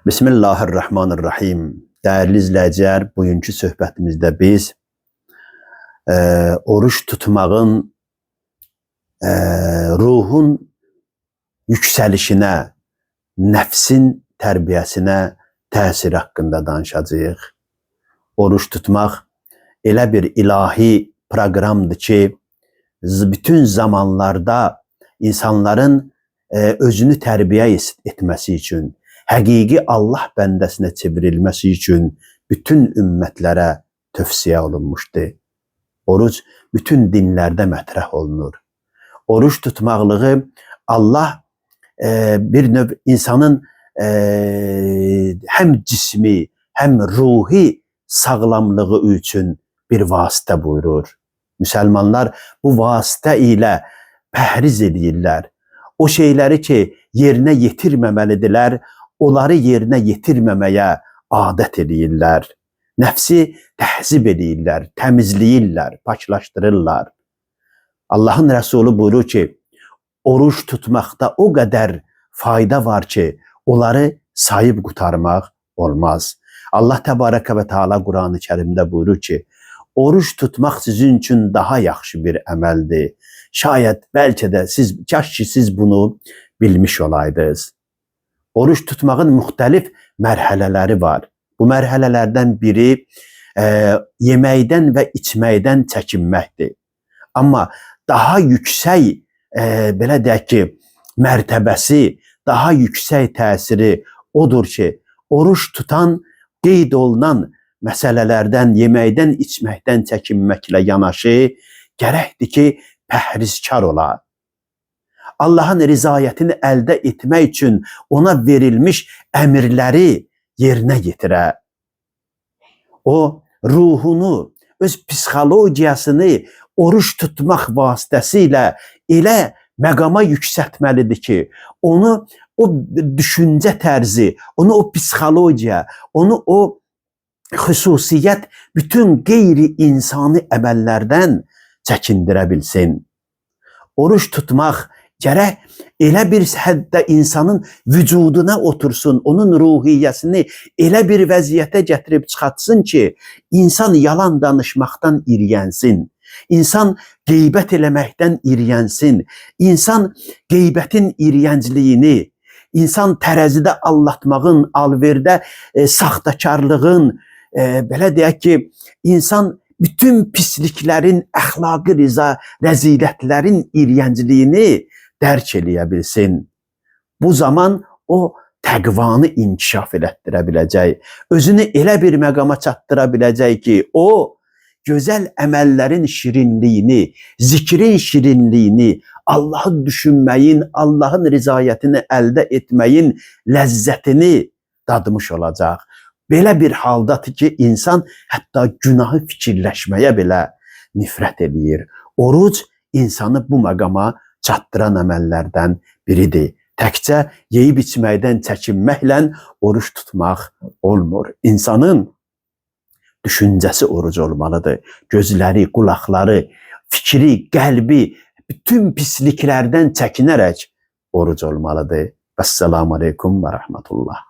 Bismillahirrahmanirrahim. Değerli izləyicilər, bugünkü söhbətimizdə biz oruç tutmağın ruhun yüksəlişinə, nəfsin tərbiyəsinə təsir haqqında danışacağıq. Oruç tutmaq elə bir ilahi proqramdır ki, bütün zamanlarda insanların özünü tərbiyə etməsi üçün, həqiqi Allah bəndəsinə çevrilməsi üçün bütün ümmətlərə tövsiyə olunmuşdur. Oruc bütün dinlərdə mətrəh olunur. Oruç tutmaqlığı Allah bir növ insanın həm cismi, həm ruhi sağlamlığı üçün bir vasitə buyurur. Müsəlmanlar bu vasitə ilə pəhriz edirlər. O şeyləri ki, yerinə yetirməməlidirlər, onları yerinə yetirməməyə adət edirlər. Nəfsi təhzib edirlər, təmizləyirlər, paklaşdırırlar. Allahın Rəsulü buyurur ki, oruç tutmaqda o qədər fayda var ki, onları sayıb qutarmaq olmaz. Allah Təbarəkə və Teala Quran-ı Kərimdə buyurur ki, oruç tutmaq sizin üçün daha yaxşı bir əməldir. Şayət, bəlkə də kaş ki siz bunu bilmiş olaydınız. Oruç tutmağın müxtəlif mərhələləri var. Bu mərhələlərdən biri yeməkdən və içməkdən çəkinməkdir. Amma daha yüksək, belə deyək ki, mərtəbəsi, daha yüksək təsiri odur ki, oruç tutan qeyd olunan məsələlərdən, yeməkdən, içməkdən çəkinməklə yanaşı, gərəkdir ki, pəhrizkar ola. Allahın rizayətini əldə etmək üçün ona verilmiş əmirləri yerinə yetirə. O, ruhunu, öz psixologiyasını oruç tutmaq vasitəsilə elə məqama yüksətməlidir ki, onu o düşüncə tərzi, onu o psixologiya, onu o xüsusiyyət bütün qeyri-insani əməllərdən çəkindirə bilsin. Oruç tutmaq gərək elə bir həddə insanın vücuduna otursun, onun ruhiyyəsini elə bir vəziyyətə gətirib çıxartsın ki, insan yalan danışmaqdan iriyənsin, insan qeybət eləməkdən iriyənsin, insan qeybətin iriyəncliyini, insan tərəzidə allatmağın, alverdə saxtakarlığın, belə deyək ki, insan bütün pisliklərin, əxlaqi rəzilətlərin iriyəncliyini dərk eləyə bilsin. Bu zaman o təqvanı inkişaf elətdirə biləcək. Özünü elə bir məqama çatdıra biləcək ki, o gözəl əməllərin şirinliyini, zikrin şirinliyini, Allahı düşünməyin, Allahın rizayətini əldə etməyin ləzzətini dadmış olacaq. Belə bir haldadır ki, insan hətta günahı fikirləşməyə belə nifrət edir. Oruc insanı bu məqama çatdıran əməllərdən biridir. Təkcə yeyib içməkdən çəkinməklə oruç tutmaq olmur. İnsanın düşüncəsi oruc olmalıdır. Gözləri, qulaqları, fikri, qəlbi bütün pisliklərdən çəkinərək oruc olmalıdır. Vəssalamu aleykum və rəhmətullah.